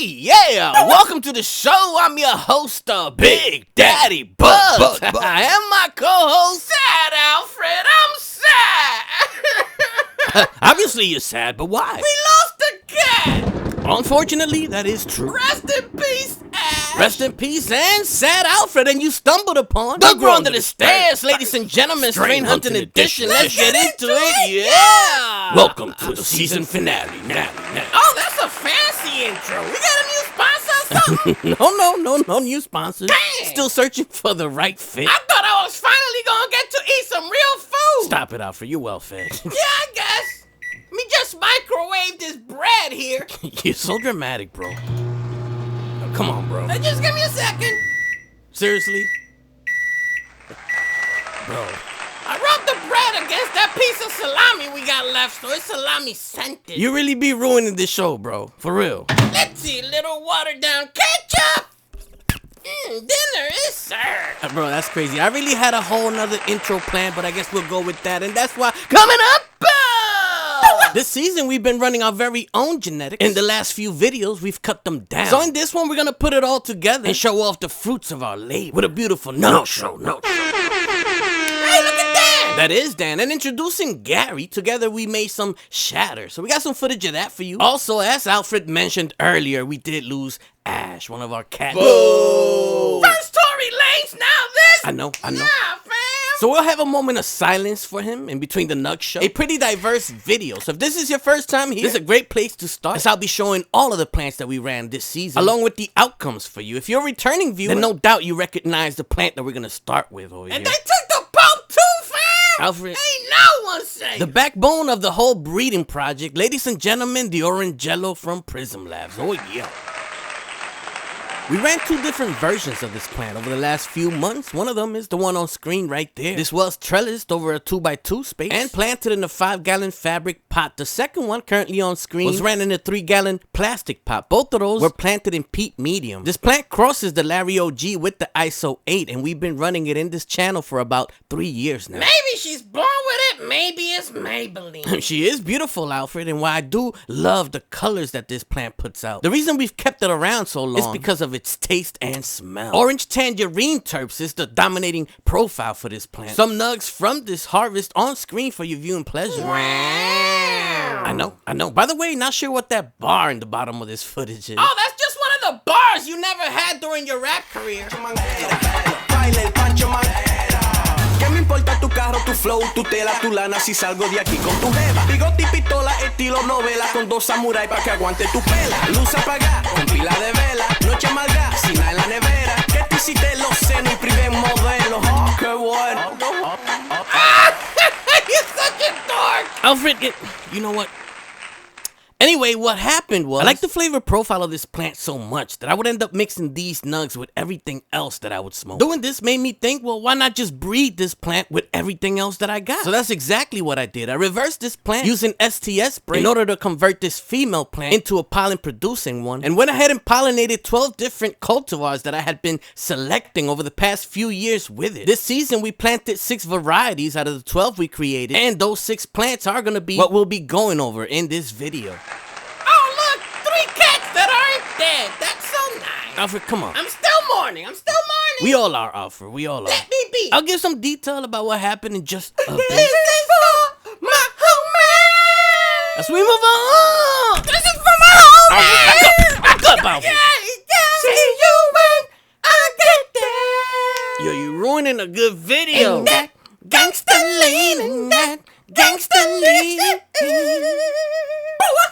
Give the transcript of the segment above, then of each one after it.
yeah! Welcome to the show. I'm your host, Big Daddy Buzz. And my co-host, Sad Alfred. I'm sad. Obviously you're sad, but why? We lost a cat. Unfortunately, that is true. Rest in peace, Ash. Rest in peace and Sad Alfred, and you stumbled upon the Grow Under the Stairs, ladies and gentlemen, Strain Hunting Edition. Let's get into it, yeah! Welcome to the season finale. Oh, that's a fancy intro. We got a new sponsor or something? No new sponsors. Dang. Still searching for the right fit. I thought I was finally gonna get to eat some real food. Stop it, Alfred. You're well fed. Yeah, I guess. Let me just microwave this bread here. You're so dramatic, bro. Oh, come on, bro. Just give me a second. Seriously? Bro. I rubbed the bread against that piece of salami we got left, so it's salami scented. You really be ruining this show, bro. For real. Let's see, little watered down ketchup. Dinner is served. Bro, that's crazy. I really had a whole nother intro plan, but I guess we'll go with that. And that's why, coming up, this season, we've been running our very own genetics. In the last few videos, we've cut them down. So in this one, we're gonna put it all together and show off the fruits of our labor with a beautiful no show. Hey, look at that! That is Dan. And introducing Gary, together we made some shatter. So we got some footage of that for you. Also, as Alfred mentioned earlier, we did lose Ash, one of our cats. Boo! First Tory Lanez, now this? I know. Nah, fam. So we'll have a moment of silence for him in between the Nugs show. A pretty diverse video. So if this is your first time here, this is a great place to start, as I'll be showing all of the plants that we ran this season, along with the outcomes for you. If you're a returning viewer, then no doubt you recognize the plant that we're gonna start with over here. And they took the Pope too, fam! Alfred, ain't no one saying. The backbone of the whole breeding project, ladies and gentlemen, the orange Jello from Prism Labs. Oh yeah. We ran two different versions of this plant over the last few months. One of them is the one on screen right there. This was trellised over a 2x2 space and planted in a 5-gallon fabric pot. The second one, currently on screen, was ran in a 3-gallon plastic pot. Both of those were planted in peat medium. This plant crosses the Larry OG with the ISO 8, and we've been running it in this channel for about 3 years now. Maybe she's born with it, maybe it's Maybelline. She is beautiful, Alfred, and while I do love the colors that this plant puts out, the reason we've kept it around so long is because of its taste and smell. Orange tangerine terps is the dominating profile for this plant. Some nugs from this harvest on screen for your viewing pleasure. Wow. I know. By the way, not sure what that bar in the bottom of this footage is. Oh, that's just one of the bars you never had during your rap career. ¿Qué me importa tu carro, tu flow, tu tela, tu lana si salgo de aquí con tu jeva? Bigote y pistola, estilo novela, con dos samuráis pa' que aguante tu pela. Luz apagada, con pila de vela, noche amarga, sin nada en la nevera. Que tú hiciste los senos y privé modelo. Oh, qué bueno. You're such a dork. Alfred, you know what? Anyway, what happened was, I like the flavor profile of this plant so much that I would end up mixing these nugs with everything else that I would smoke. Doing this made me think, well, why not just breed this plant with everything else that I got? So that's exactly what I did. I reversed this plant using STS spray in order to convert this female plant into a pollen-producing one, and went ahead and pollinated 12 different cultivars that I had been selecting over the past few years with it. This season, we planted 6 varieties out of the 12 we created, and those 6 plants are gonna be what we'll be going over in this video. Oh, look, 3 cats that aren't dead. That's so nice. Alfred, come on. I'm still mourning. We all are, Alfred. We all are. Let me be. I'll give some detail about what happened in just a bit. This is for my homie. As we move on. This is for my homie. Back up, Alfred. See you when I get there. Yo, you ruining a good video. In that gangsta lean, in that gangsta lean.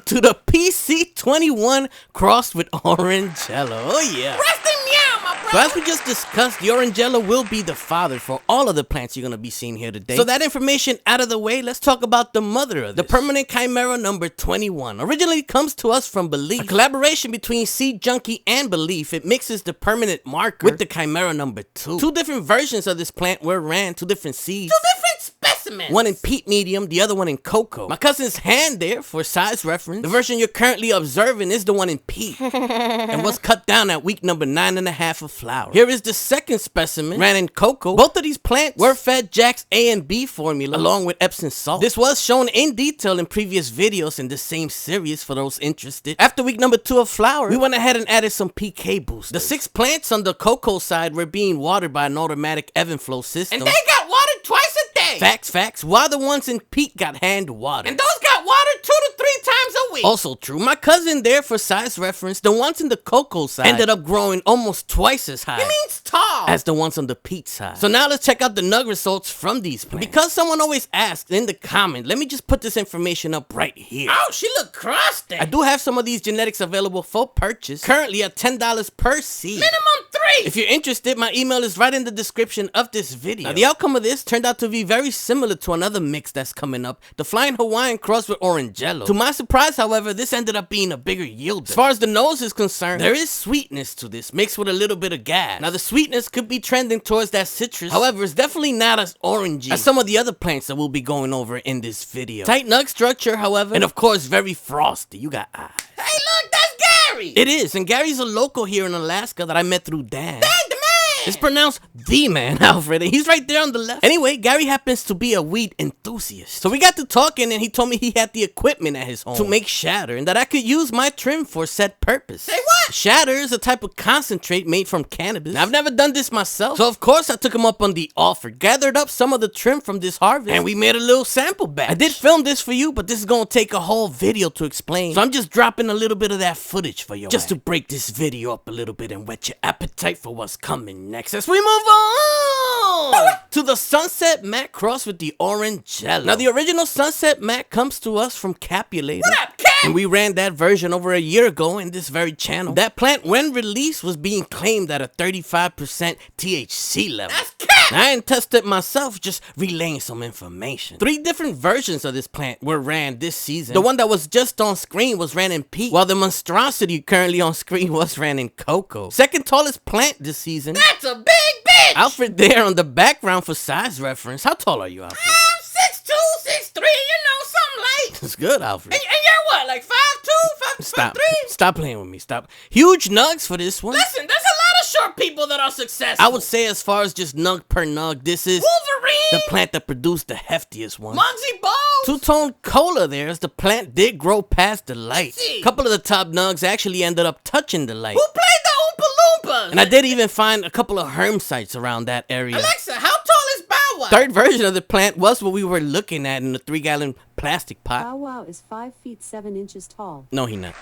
To the PC21 Cross with orange Jello. Oh yeah. Rest in meow, my brother. So as we just discussed, the orange Jello will be the father for all of the plants you're going to be seeing here today. So that information out of the way, let's talk about the mother of this. The permanent Chimera number 21. Originally comes to us from Belief. A collaboration between Seed Junkie and Belief. It mixes the permanent marker with the Chimera number 2. 2 different versions of this plant were ran, 2 different seeds. 2 different specimens. specimens. One in peat medium, the other one in cocoa. My cousin's hand there for size reference. The version you're currently observing is the one in peat and was cut down at week number 9.5 of flower. Here is the second specimen, ran in cocoa. Both of these plants were fed Jack's A and B formula along with Epsom salt. This was shown in detail in previous videos in the same series for those interested. After week number 2 of flower, we went ahead and added some PK boosters. The 6 plants on the cocoa side were being watered by an automatic ebb and flow system. And they got watered twice a day. Facts. While the ones in peat got hand watered. And those got watered 2 to 3 times a week. Also true. My cousin there, for size reference, the ones in the cocoa side ended up growing almost twice as high. He means tall. As the ones on the peat side. So now let's check out the nug results from these plants. Because someone always asked in the comment, let me just put this information up right here. Oh, she look crusty. I do have some of these genetics available for purchase, currently at $10 per seed. Minimum 3. If you're interested, my email is right in the description of this video. Now, the outcome of this turned out to be very similar to another mix that's coming up, the Flying Hawaiian Cross with Orange Jello. To my surprise, however, this ended up being a bigger yield. As far as the nose is concerned, there is sweetness to this, mixed with a little bit of gas. Now, the sweetness could be trending towards that citrus. However, it's definitely not as orangey as some of the other plants that we'll be going over in this video. Tight nug structure, however, and of course, very frosty. You got eyes. Hey, look, that's Gary. It is, and Gary's a local here in Alaska that I met through Dan. Dang, the man. It's pronounced the man, Alfred, and he's right there on the left. Anyway, Gary happens to be a weed enthusiast. So we got to talking, and he told me he had the equipment at his home to make shatter, and that I could use my trim for said purpose. Say what? Shatter is a type of concentrate made from cannabis. Now, I've never done this myself, so of course I took him up on the offer, gathered up some of the trim from this harvest, and we made a little sample batch. I did film this for you, but this is gonna take a whole video to explain, so I'm just dropping a little bit of that footage for you, just to break this video up a little bit and whet your appetite for what's coming next as we move on to the Sunset Matte Cross with the Orange Jello. Now, the original Sunset Matte comes to us from Capulator. What up, Cap? And we ran that version over a year ago in this very channel. That plant, when released, was being claimed at a 35% THC level. That's Cap. Now, I ain't tested myself, just relaying some information. 3 different versions of this plant were ran this season. The one that was just on screen was ran in peat, while the monstrosity currently on screen was ran in cocoa. Second tallest plant this season. That's a big bitch. Alfred there on the background for size reference. How tall are you, Alfred? I'm 6'2", 6'3", you know, something light. That's good, Alfred. And you're what, like 5'2", 5'3"? Stop playing with me. Stop. Huge nugs for this one. Listen, there's a lot of short people that are successful. I would say as far as just nug per nug, this is Wolverine. the plant that produced the heftiest one. Muggsy Bogues. Two-tone cola there as the plant did grow past the light. See. A couple of the top nugs actually ended up touching the light. Who played the Oompa Loompas? And I did even find a couple of herm sites around that area. Alexa, how tall is Bow Wow? Third version of the plant was what we were looking at in the 3-gallon plastic pot. Bow Wow is 5 feet 7 inches tall. No, he not.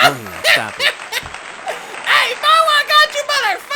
No, he not. Stop it. Hey, Bow Wow got you by like 5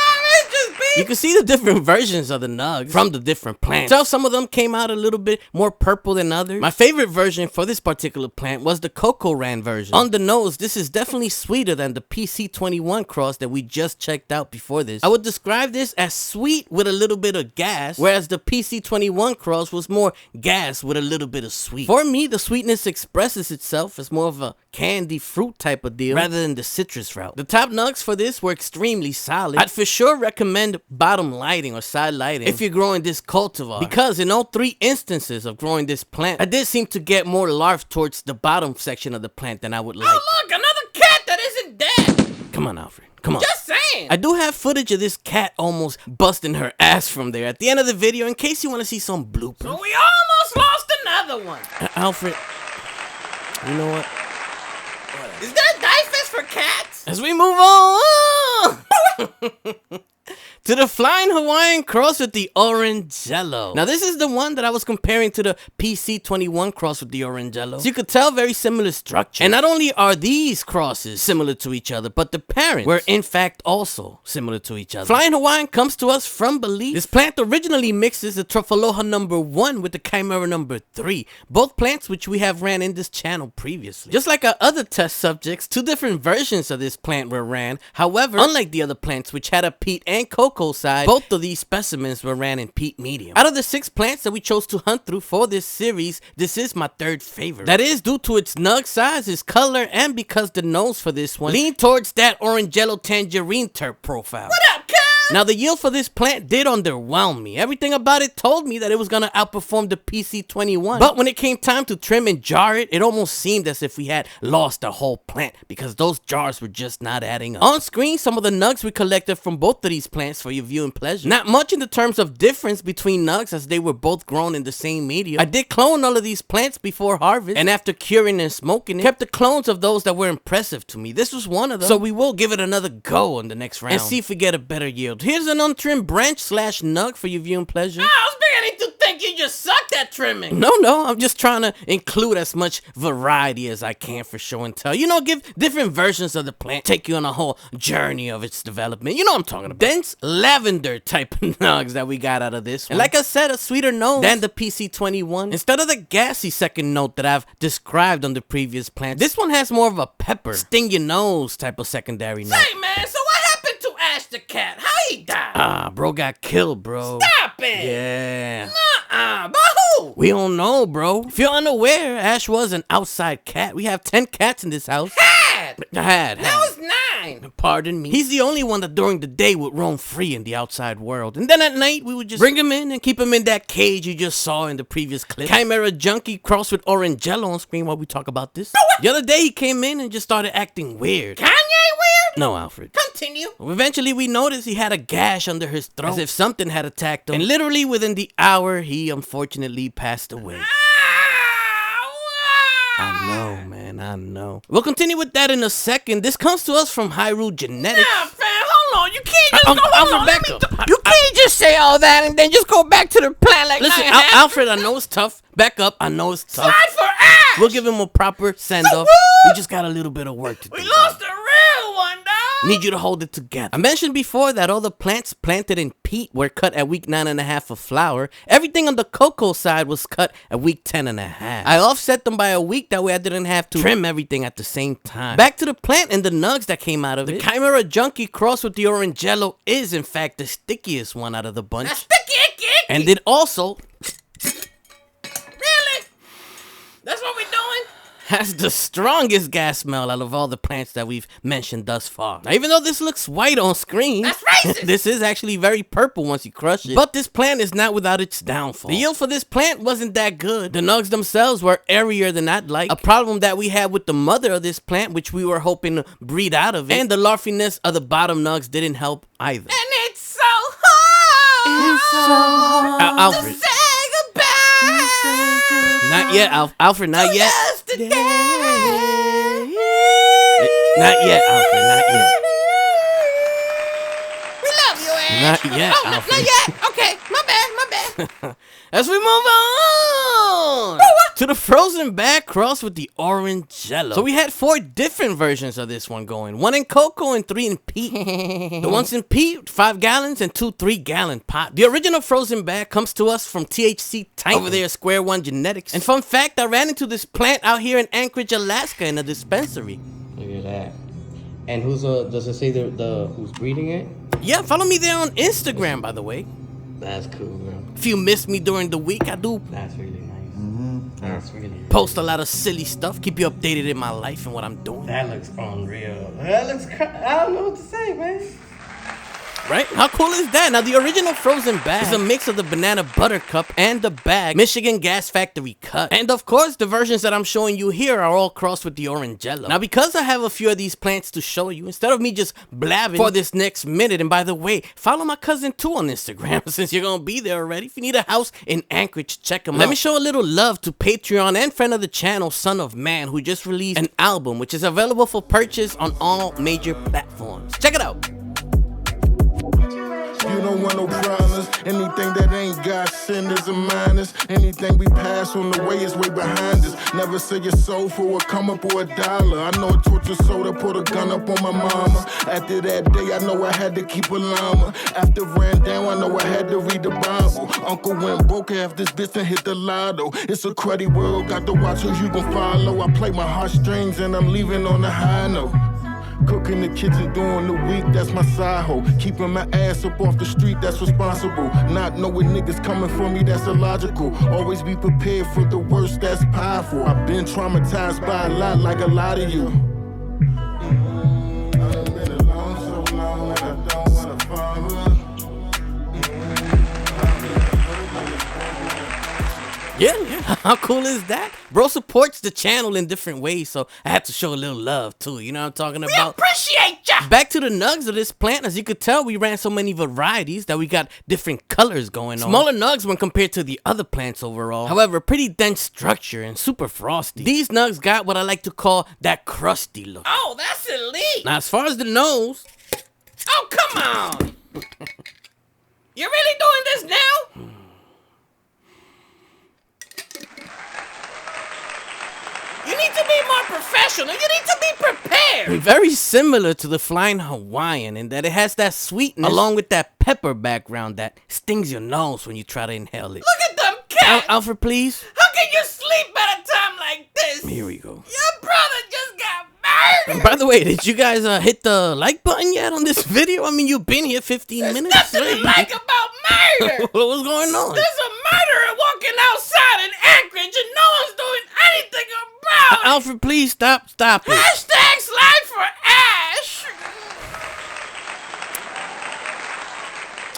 inches, B. You can see the different versions of the nugs from the different plants. So some of them came out a little bit more purple than others. My favorite version for this particular plant was the Cocoa Ran version. On the nose, this is definitely sweeter than the PC21 Cross that we just checked out before this. I would describe this as sweet with a little bit of gas, whereas the PC21 Cross was more gas with a little bit of sweet. For me, the sweetness expresses itself as more of a candy fruit type of deal rather than the citrus route. The top nugs for this were extremely solid. I'd for sure recommend bottom lighting or side lighting if you're growing this cultivar, because in all 3 instances of growing this plant, I did seem to get more larvae towards the bottom section of the plant than I would like. Oh, look, another cat that isn't dead. Come on, Alfred. Come on. Just saying. I do have footage of this cat almost busting her ass from there at the end of the video in case you want to see some bloopers. So we almost lost another one. Alfred, you know what? Is there a die fest for cats? As we move on to the Flying Hawaiian Cross with the Orange Jello. Now, this is the one that I was comparing to the PC21 Cross with the Orange Jello. So you could tell very similar structure. And not only are these crosses similar to each other, but the parents were in fact also similar to each other. Flying Hawaiian comes to us from Belize. This plant originally mixes the Truffaloha number 1 with the Chimera number 3. Both plants which we have ran in this channel previously. Just like our other test subjects, 2 different versions of this plant were ran. However, unlike the other plants which had a peat and cocoa side, both of these specimens were ran in peat medium. Out of the 6 plants that we chose to hunt through for this series, this is my 3rd favorite. That is due to its nug size, its color, and because the nose for this one leaned towards that orange jello tangerine terp profile. What up, cuz? Now, the yield for this plant did underwhelm me. Everything about it told me that it was gonna outperform the PC21. But when it came time to trim and jar it, it almost seemed as if we had lost the whole plant because those jars were just not adding up. On screen, some of the nugs we collected from both of these plants for your viewing pleasure. Not much in the terms of difference between nugs as they were both grown in the same medium. I did clone all of these plants before harvest, and after curing and smoking it, kept the clones of those that were impressive to me. This was one of them, so we will give it another go in the next round and see if we get a better yield. Here's an untrimmed branch slash nug for your viewing pleasure. I was beginning to think you just sucked at trimming. No, I'm just trying to include as much variety as I can for show and tell. You know, give different versions of the plant, take you on a whole journey of its development. You know what I'm talking about. Dense lavender type of nugs that we got out of this one. And like I said, a sweeter note than the PC21. Instead of the gassy second note that I've described on the previous plant, this one has more of a pepper, sting your nose type of secondary note. Say, man, so what happened to Ash the cat? How he died? Bro got killed, bro. Stop it. Yeah. By who? We don't know, bro. If you're unaware, Ash was an outside cat. We have 10 cats in this house. Had. Now it's 9. Pardon me. He's the only one that during the day would roam free in the outside world. And then at night, we would just bring him in and keep him in that cage you just saw in the previous clip. Chimera Junkie Cross with orange Jello on screen while we talk about this. The other day, he came in and just started acting weird. Kanye weird? No, Alfred. Continue. Eventually, we noticed he had a gash under his throat, as if something had attacked him. And literally within the hour, he unfortunately passed away. I know, man, I know. We'll continue with that in a second. This comes to us from Hyrule Genetics. Nah, fam, hold on. You can't just Alfred, hold on. back up. You can't just say all that and then just go back to the plan like Listen, nothing happened. Alfred, I know it's tough. Back up, I know it's tough. Slide for Ash. We'll give him a proper send-off. We just got a little bit of work to do. We lost a real one, dog. Need you to hold it together. I mentioned before that all the plants planted in peat were cut at week 9.5 of flower. Everything on the cocoa side was cut at week 10.5. I offset them by a week, that way I didn't have to trim everything at the same time. Back to the plant and the nugs that came out of it. The Chimera Junkie Cross with the orange Jello is in fact the stickiest one out of the bunch. That's sticky, icky. And it also Really? That's what we're doing? has the strongest gas smell out of all the plants that we've mentioned thus far. Now, even though this looks white on screen, That's racist. this is actually very purple once you crush it. But this plant is not without its downfall. The yield for this plant wasn't that good. The nugs themselves were airier than I'd like. A problem that we had with the mother of this plant, which we were hoping to breed out of it. And the larfiness of the bottom nugs didn't help either. And it's so hard. It's so hard. Alfred. To say goodbye. Not yet, Alfred, not yet. Yesterday. Not yet, Alfred, not yet. We love you, Ash. Not yet, Oh, Alfred. not yet. Okay, my bad. As we move on to the frozen bag cross with the orange Jello. So we had 4 different versions of this one going. 1 in cocoa and 3 in peat. The ones in peat, 5 gallons and 2 3-gallon pots. The original frozen bag comes to us from THC Titan over there at Square One Genetics. And fun fact, I ran into this plant out here in Anchorage, Alaska in a dispensary. Look at that. And who's does it say the who's breeding it? Yeah, follow me there on Instagram, by the way. That's cool, bro. If you miss me during the week, I do That's really nice. That's really post a lot of silly stuff, keep you updated in my life and what I'm doing. That looks unreal. That looks I don't know what to say, man. Right? How cool is that? Now, the original frozen bag is a mix of the banana buttercup and the bag Michigan Gas Factory cut. And of course, the versions that I'm showing you here are all crossed with the orange Jello. Now, because I have a few of these plants to show you, instead of me just blabbing for this next minute, and by the way, follow my cousin too on Instagram since you're gonna be there already. If you need a house in Anchorage, check him out. Let me show a little love to Patreon and friend of the channel, Son of Man, who just released an album, which is available for purchase on all major platforms. Check it out. You don't want no problems. Anything that ain't got sin is a minus. Anything we pass on the way is way behind us. Never sell your soul for a come up or a dollar. I know it torture soul to put a gun up on my mama. After that day, I know I had to keep a llama. After ran down, I know I had to read the Bible. Uncle went broke half this bitch and hit the lotto. It's a cruddy world, got to watch who you gon' follow. I play my heartstrings and I'm leaving on a high note. Cook in the kitchen during the week, that's my side hoe. Keeping my ass up off the street, that's responsible. Not knowing niggas coming for me, that's illogical. Always be prepared for the worst, that's powerful. I've been traumatized by a lot, like a lot of you. I've been alone so long that I don't wanna fall. Yeah, how cool is that? Bro supports the channel in different ways, so I had to show a little love too, you know what I'm talking about? Appreciate ya! Back to the nugs of this plant. As you could tell, we ran so many varieties that we got different colors going on. Smaller nugs when compared to the other plants overall. However, pretty dense structure and super frosty. These nugs got what I like to call that crusty look. Oh, that's elite! Now, as far as the nose... Oh, come on! You're really doing this now? You need to be more professional. You need to be prepared. Very similar to the flying Hawaiian in that it has that sweetness along with that pepper background that stings your nose when you try to inhale it. Look at them cats. Alfred, please. How can you sleep at a time like this? Here we go. Your brother just got murdered. By the way, did you guys hit the like button yet on this video? I mean, you've been here 15 minutes. Nothing to like about murder. What was going on? There's a murderer walking outside in Anchorage and no one's doing anything about it. Alfred, please stop it. Hashtag slide for Ash.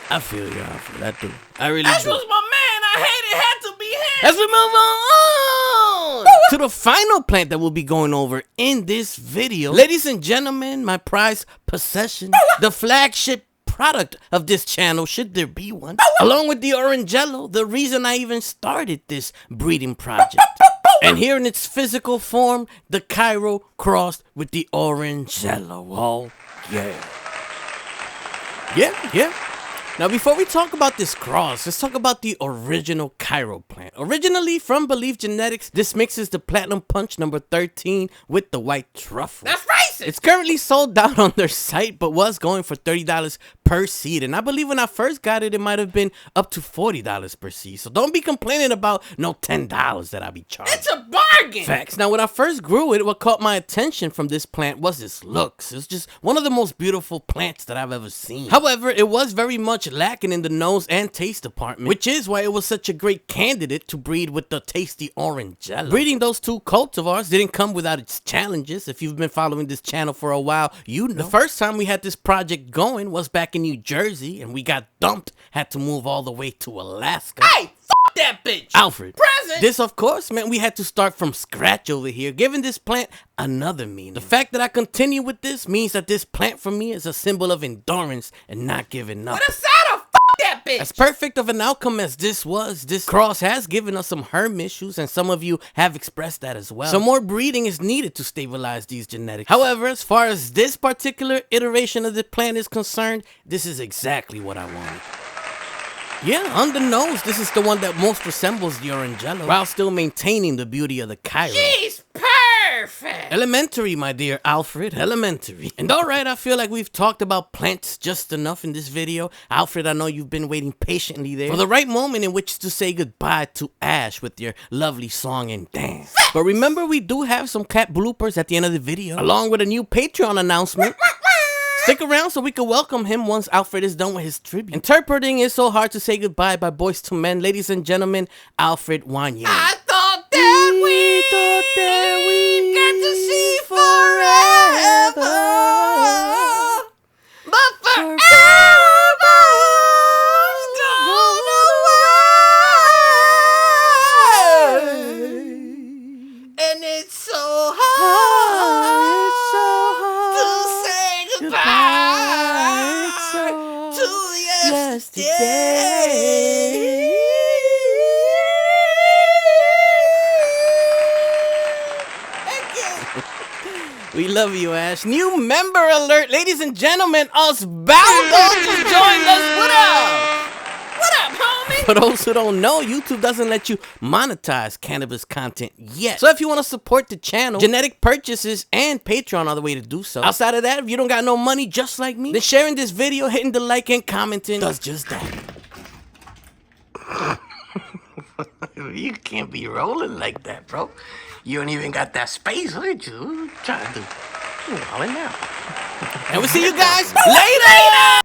I feel you, Alfred. I do. I really Ash do. was my man. I hate it had to be him. As we move on to the final plant that we'll be going over in this video. Ladies and gentlemen, my prized possession, the flagship product of this channel, should there be one, along with the orange Jello, the reason I even started this breeding project. And here in its physical form, the Cairo Cross with the orange Jello. Oh, yeah. Yeah. Now, before we talk about this cross, let's talk about the original Cairo plant. Originally from Belief Genetics, this mixes the Platinum Punch number 13 with the white truffle. That's racist. It's currently sold out on their site, but was going for $30 per seed. And I believe when I first got it, it might have been up to $40 per seed. So don't be complaining about no $10 that I be charging. It's a bargain. Facts. Now, when I first grew it, what caught my attention from this plant was its looks. It's just one of the most beautiful plants that I've ever seen. However, it was very much lacking in the nose and taste department, which is why it was such a great candidate to breed with the tasty orange Jello. Breeding those two cultivars didn't come without its challenges. If you've been following this channel for a while, you know. The first time we had this project going was back in New Jersey, and we got dumped, had to move all the way to Alaska. Hey, f that bitch. Alfred. Present. This, of course, meant we had to start from scratch over here, giving this plant another meaning. The fact that I continue with this means that this plant for me is a symbol of endurance and not giving up. What a side of f that bitch. As perfect of an outcome as this was, this cross has given us some herm issues, and some of you have expressed that as well. Some more breeding is needed to stabilize these genetics. However, as far as this particular iteration of the plant is concerned, this is exactly what I wanted. Yeah, on the nose, this is the one that most resembles the orange Jello, while still maintaining the beauty of the Cairo. She's perfect. Elementary, my dear Alfred, elementary. And alright, I feel like we've talked about plants just enough in this video. Alfred, I know you've been waiting patiently there for the right moment in which to say goodbye to Ash with your lovely song and dance. But remember, we do have some cat bloopers at the end of the video, along with a new Patreon announcement. Stick around so we can welcome him once Alfred is done with his tribute. Interpreting It's So Hard to Say Goodbye by Boys to Men, ladies and gentlemen, Alfred Hawaiian. I thought that we get to see forever, but forever's gone away, and it's so hard to say goodbye to yesterday. We love you, Ash. New member alert, ladies and gentlemen. Osvaldo just joined us. What up? What up, homie? For those who don't know, YouTube doesn't let you monetize cannabis content yet. So if you want to support the channel, genetic purchases and Patreon are the way to do so. Outside of that, if you don't got no money just like me, then sharing this video, hitting the like and commenting does just that. You can't be rolling like that, bro. You don't even got that space, would you? Trying to do. You wildin' now. And we'll see you guys later.